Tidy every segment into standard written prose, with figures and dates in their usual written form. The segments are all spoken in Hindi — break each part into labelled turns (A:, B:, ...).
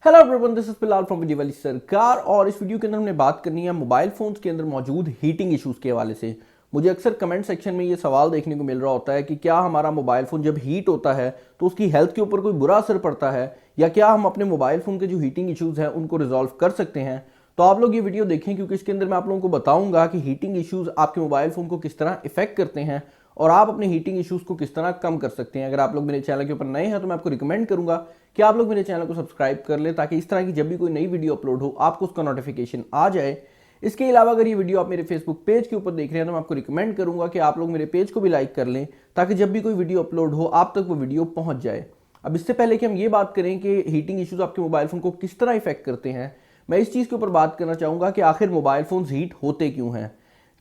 A: Hello everyone, this is Bilal from Vijay Wali Sarkar. और इस वीडियो के अंदर हमने बात करनी है मोबाइल फोन्स के अंदर मौजूद हीटिंग इश्यूज के हवाले से। मुझे अक्सर कमेंट सेक्शन में ये सवाल देखने को मिल रहा होता है कि क्या हमारा मोबाइल फ़ोन जब हीट होता है तो उसकी हेल्थ के ऊपर कोई बुरा असर पड़ता है, या क्या हम अपने मोबाइल फ़ोन के जो हीटिंग इश्यूज़ हैं उनको रिजॉल्व कर सकते हैं। तो आप लोग ये वीडियो देखें, क्योंकि इसके अंदर मैं आप लोगों को बताऊंगा कि हीटिंग इश्यूज़ आपके मोबाइल फ़ोन को किस तरह इफेक्ट करते हैं और आप अपने हीटिंग इश्यूज़ को किस तरह कम कर सकते हैं। अगर आप लोग मेरे चैनल के ऊपर नए हैं तो मैं आपको रिकमेंड करूंगा कि आप लोग मेरे चैनल को सब्सक्राइब कर लें, ताकि इस तरह की जब भी कोई नई वीडियो अपलोड हो आपको उसका नोटिफिकेशन आ जाए। इसके अलावा अगर ये वीडियो आप मेरे फेसबुक पेज के ऊपर देख रहे हैं तो मैं आपको रिकमेंड करूंगा कि आप लोग मेरे पेज को भी लाइक कर लें, ताकि जब भी कोई वीडियो अपलोड हो आप तक वो वीडियो पहुंच जाए। अब इससे पहले कि हम ये बात करें कि हीटिंग इश्यूज आपके मोबाइल फ़ोन को किस तरह इफेक्ट करते हैं, मैं इस चीज़ के ऊपर बात करना चाहूँगा कि आखिर मोबाइल फ़ोन्स हीट होते क्यों हैं।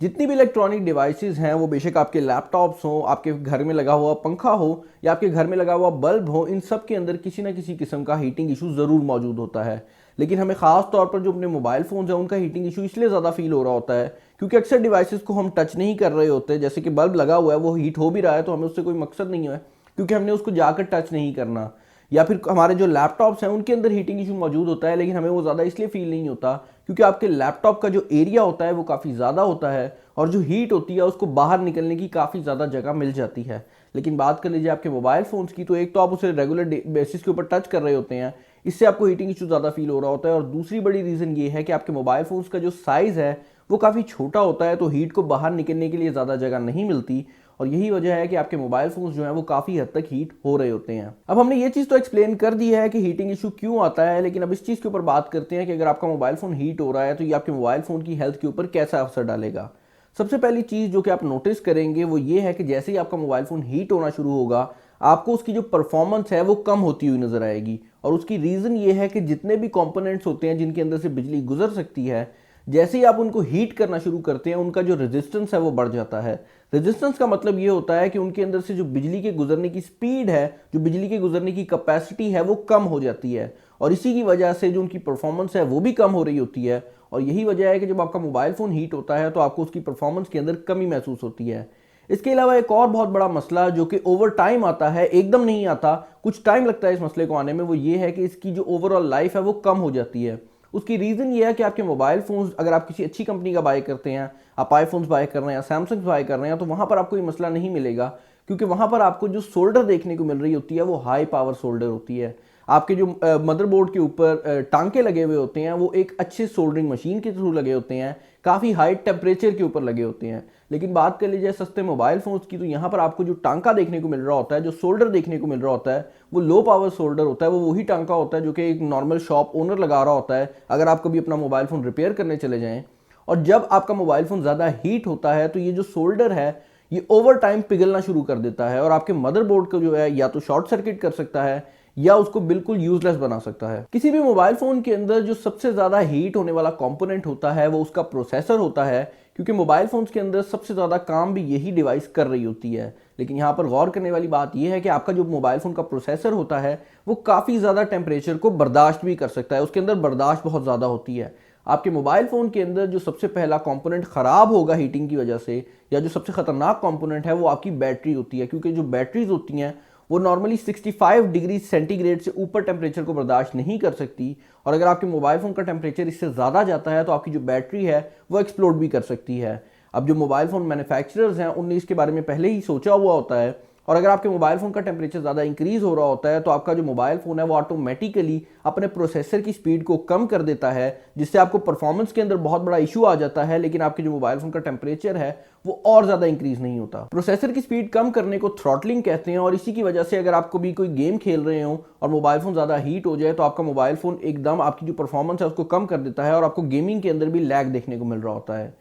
A: जितनी भी इलेक्ट्रॉनिक डिवाइसेस हैं, वो बेशक आपके लैपटॉप्स हों, आपके घर में लगा हुआ पंखा हो या आपके घर में लगा हुआ बल्ब हो, इन सब के अंदर किसी ना किसी किस्म का हीटिंग इशू ज़रूर मौजूद होता है। लेकिन हमें ख़ास तौर पर जो अपने मोबाइल फ़ोन्स हैं उनका हीटिंग इशू इसलिए ज़्यादा फील हो रहा होता है क्योंकि अक्सर डिवाइसेस को हम टच नहीं कर रहे होते। जैसे कि बल्ब लगा हुआ है, वो हीट हो भी रहा है तो हमें उससे कोई मकसद नहीं है क्योंकि हमने उसको जाकर टच नहीं करना। या फिर हमारे जो लैपटॉप्स हैं उनके अंदर हीटिंग इशू मौजूद होता है, लेकिन हमें वो ज़्यादा इसलिए फील नहीं होता क्योंकि आपके लैपटॉप का जो एरिया होता है वो काफ़ी ज़्यादा होता है और जो हीट होती है उसको बाहर निकलने की काफ़ी ज़्यादा जगह मिल जाती है। लेकिन बात कर लीजिए आपके मोबाइल फ़ोन्स की, तो एक तो आप उसे रेगुलर बेसिस के ऊपर टच कर रहे होते हैं, इससे आपको हीटिंग इशू ज़्यादा फील हो रहा होता है। और दूसरी बड़ी रीज़न ये है कि आपके मोबाइल फ़ोन्स का जो साइज़ है वो काफ़ी छोटा होता है, तो हीट को बाहर निकलने के लिए ज़्यादा जगह नहीं मिलती और यही वजह है कि आपके मोबाइल फ़ोन्स जो हैं वो काफ़ी हद तक हीट हो रहे होते हैं। अब हमने ये चीज़ तो एक्सप्लेन कर दी है कि हीटिंग इशू क्यों आता है, लेकिन अब इस चीज़ के ऊपर बात करते हैं कि अगर आपका मोबाइल फ़ोन हीट हो रहा है तो ये आपके मोबाइल फ़ोन की हेल्थ के ऊपर कैसा असर डालेगा। सबसे पहली चीज़ जो कि आप नोटिस करेंगे वो ये है कि जैसे ही आपका मोबाइल फ़ोन हीट होना शुरू होगा, आपको उसकी जो परफॉर्मेंस है वो कम होती हुई नज़र आएगी। और उसकी रीज़न ये है कि जितने भी कंपोनेंट्स होते हैं जिनके अंदर से बिजली गुजर सकती है, जैसे ही आप उनको हीट करना शुरू करते हैं उनका जो रेजिस्टेंस है वो बढ़ जाता है। रेजिस्टेंस का मतलब ये होता है कि उनके अंदर से जो बिजली के गुजरने की स्पीड है, जो बिजली के गुजरने की कैपेसिटी है वो कम हो जाती है और इसी की वजह से जो उनकी परफॉर्मेंस है वो भी कम हो रही होती है। और यही वजह है कि जब आपका मोबाइल फ़ोन हीट होता है तो आपको उसकी परफॉर्मेंस के अंदर कमी महसूस होती है। इसके अलावा एक और बहुत बड़ा मसला जो कि ओवर टाइम आता है, एकदम नहीं आता, कुछ टाइम लगता है इस मसले को आने में, वो ये है कि इसकी जो ओवरऑल लाइफ है वो कम हो जाती है। उसकी रीज़न ये है कि आपके मोबाइल फ़ोन्स अगर आप किसी अच्छी कंपनी का बाय करते हैं, आप आईफोन्स बाय कर रहे हैं या सैमसंग बाय कर रहे हैं, तो वहाँ पर आपको ये मसला नहीं मिलेगा क्योंकि वहाँ पर आपको जो सोल्डर देखने को मिल रही होती है वो हाई पावर सोल्डर होती है। आपके जो मदरबोर्ड के ऊपर टांके लगे हुए होते हैं वो एक अच्छे सोल्डरिंग मशीन के थ्रू लगे होते हैं, काफ़ी हाई टेम्परेचर के ऊपर लगे होते हैं। लेकिन बात कर लीजिए सस्ते मोबाइल फ़ोन्स की, तो यहाँ पर आपको जो टांका देखने को मिल रहा होता है, जो सोल्डर देखने को मिल रहा होता है, वो लो पावर सोल्डर होता है। वो वही टांका होता है जो कि एक नॉर्मल शॉप ओनर लगा रहा होता है अगर आप कभी अपना मोबाइल फ़ोन रिपेयर करने चले जाएँ। और जब आपका मोबाइल फ़ोन ज़्यादा हीट होता है तो ये जो सोल्डर है ये ओवर टाइम पिघलना शुरू कर देता है और आपके मदरबोर्ड को जो है या तो शॉर्ट सर्किट कर सकता है या उसको बिल्कुल यूजलेस बना सकता है। किसी भी मोबाइल फ़ोन के अंदर जो सबसे ज़्यादा हीट होने वाला कंपोनेंट होता है वो उसका प्रोसेसर होता है, क्योंकि मोबाइल फ़ोन्स के अंदर सबसे ज़्यादा काम भी यही डिवाइस कर रही होती है। लेकिन यहाँ पर गौर करने वाली बात यह है कि आपका जो मोबाइल फ़ोन का प्रोसेसर होता है वो काफ़ी ज़्यादा टेम्परेचर को बर्दाश्त भी कर सकता है, उसके अंदर बर्दाश्त बहुत ज़्यादा होती है। आपके मोबाइल फ़ोन के अंदर जो सबसे पहला कंपोनेंट ख़राब होगा हीटिंग की वजह से, या जो सबसे ख़तरनाक कंपोनेंट है, वो आपकी बैटरी होती है, क्योंकि जो बैटरीज होती हैं वो नॉर्मली 65 डिग्री सेंटीग्रेड से ऊपर टेम्परेचर को बर्दाश्त नहीं कर सकती। और अगर आपके मोबाइल फ़ोन का टेम्परेचर इससे ज़्यादा जाता है तो आपकी जो बैटरी है वो एक्सप्लोड भी कर सकती है। अब जो मोबाइल फ़ोन मैन्युफैक्चरर्स हैं उनने इसके बारे में पहले ही सोचा हुआ होता है, और अगर आपके मोबाइल फ़ोन का टेम्परेचर ज़्यादा इंक्रीज़ हो रहा होता है तो आपका जो मोबाइल फ़ोन है वो ऑटोमेटिकली अपने प्रोसेसर की स्पीड को कम कर देता है, जिससे आपको परफॉर्मेंस के अंदर बहुत बड़ा इशू आ जाता है। लेकिन आपके जो मोबाइल फ़ोन का टेम्परेचर है वो और ज़्यादा इंक्रीज़ नहीं होता। प्रोसेसर की स्पीड कम करने को थ्रॉटलिंग कहते हैं, और इसी की वजह से अगर आपको भी कोई गेम खेल रहे हो और मोबाइल फ़ोन ज़्यादा हीट हो जाए तो आपका मोबाइल फ़ोन एकदम आपकी जो परफॉर्मेंस है उसको कम कर देता है और आपको गेमिंग के अंदर भी लैग देखने को मिल रहा होता है।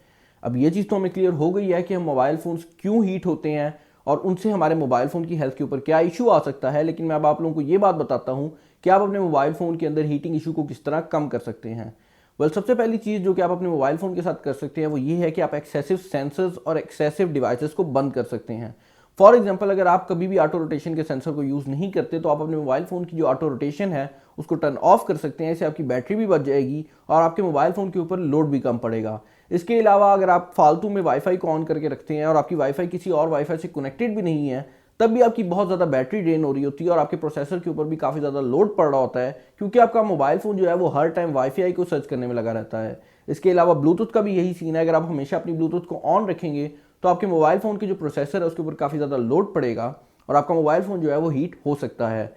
A: अब ये चीज़ तो हमें क्लियर हो गई है कि हम मोबाइल फ़ोन्स क्यों हीट होते हैं और उनसे हमारे मोबाइल फ़ोन की हेल्थ के ऊपर क्या इशू आ सकता है। लेकिन मैं अब आप लोगों को ये बात बताता हूँ कि आप अपने मोबाइल फ़ोन के अंदर हीटिंग इशू को किस तरह कम कर सकते हैं। सबसे पहली चीज़ जो कि आप अपने मोबाइल फ़ोन के साथ कर सकते हैं वो ये है कि आप एक्सेसिव सेंसर्स और एक्सेसिव डिवाइसेस को बंद कर सकते हैं। फॉर एग्जांपल, अगर आप कभी भी ऑटो रोटेशन के सेंसर को यूज़ नहीं करते तो आप अपने मोबाइल फ़ोन की जो ऑटो रोटेशन है उसको टर्न ऑफ कर सकते हैं। इससे आपकी बैटरी भी बच जाएगी और आपके मोबाइल फ़ोन के ऊपर लोड भी कम पड़ेगा। इसके अलावा अगर आप फालतू में वाईफाई को ऑन करके रखते हैं और आपकी वाईफाई किसी और वाईफाई से कनेक्टेड भी नहीं है, तब भी आपकी बहुत ज़्यादा बैटरी ड्रेन हो रही होती है और आपके प्रोसेसर के ऊपर भी काफ़ी ज़्यादा लोड पड़ रहा होता है, क्योंकि आपका मोबाइल फ़ोन जो है वो हर टाइम वाईफाई को सर्च करने में लगा रहता है। इसके अलावा ब्लूटूथ का भी यही सीन है, अगर आप हमेशा अपनी ब्लूटूथ को ऑन रखेंगे तो आपके मोबाइल फ़ोन की जो प्रोसेसर है उसके ऊपर काफ़ी ज़्यादा लोड पड़ेगा और आपका मोबाइल फ़ोन जो है वो हीट हो सकता है।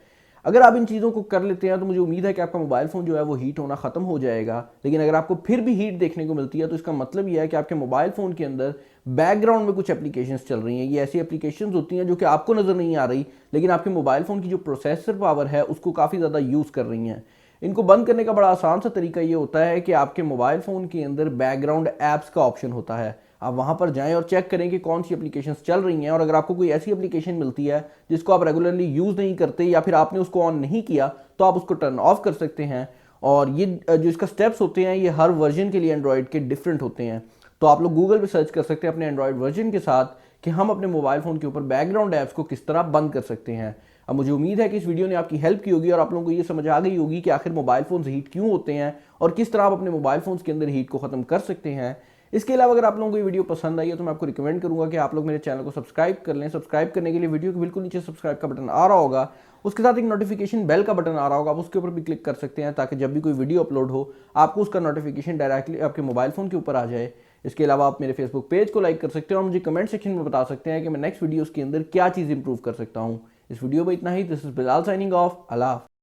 A: अगर आप इन चीज़ों को कर लेते हैं तो मुझे उम्मीद है कि आपका मोबाइल फ़ोन जो है वो हीट होना ख़त्म हो जाएगा। लेकिन अगर आपको फिर भी हीट देखने को मिलती है तो इसका मतलब ये है कि आपके मोबाइल फ़ोन के अंदर बैकग्राउंड में कुछ एप्लीकेशंस चल रही हैं। ये ऐसी एप्लीकेशंस होती हैं जो कि आपको नज़र नहीं आ रही, लेकिन आपके मोबाइल फ़ोन की जो प्रोसेसर पावर है उसको काफ़ी ज़्यादा यूज़ कर रही हैं। इनको बंद करने का बड़ा आसान सा तरीका ये होता है कि आपके मोबाइल फ़ोन के अंदर बैकग्राउंड ऐप्स का ऑप्शन होता है। आप वहाँ पर जाएं और चेक करें कि कौन सी एप्लीकेशंस चल रही हैं, और अगर आपको कोई ऐसी एप्लीकेशन मिलती है जिसको आप रेगुलरली यूज़ नहीं करते या फिर आपने उसको ऑन नहीं किया तो आप उसको टर्न ऑफ कर सकते हैं। और ये जो इसका स्टेप्स होते हैं ये हर वर्जन के लिए एंड्रॉयड के डिफरेंट होते हैं। तो आप लोग गूगल पे सर्च कर सकते हैं अपने एंड्रॉयड वर्जन के साथ कि हम अपने मोबाइल फ़ोन के ऊपर बैकग्राउंड ऐप्स को किस तरह बंद कर सकते हैं। अब मुझे उम्मीद है कि इस वीडियो ने आपकी हेल्प की होगी और आप लोगों को ये समझ आ गई होगी कि आखिर मोबाइल फ़ोन्स हीट क्यों होते हैं और किस तरह आप अपने मोबाइल फ़ोन्स के अंदर हीट को ख़त्म कर सकते हैं। इसके अलावा अगर आप लोगों को ये वीडियो पसंद आई है तो मैं आपको रिकमेंड करूंगा कि आप लोग मेरे चैनल को सब्सक्राइब कर लें। सब्सक्राइब करने के लिए वीडियो के बिल्कुल नीचे सब्सक्राइब का बटन आ रहा होगा, उसके साथ एक नोटिफिकेशन बेल का बटन आ रहा होगा, आप उसके ऊपर भी क्लिक कर सकते हैं ताकि जब भी कोई वीडियो अपलोड हो आपको उसका नोटिफिकेशन डायरेक्टली आपके मोबाइल फ़ोन के ऊपर आ जाए। इसके अलावा आप मेरे फेसबुक पेज को लाइक कर सकते हैं और मुझे कमेंट सेक्शन में बता सकते हैं कि मैं नेक्स्ट वीडियोज़ के अंदर क्या चीज़ इंप्रूव कर सकता हूँ। इस वीडियो में इतना ही। This is Bilal signing off. Allah.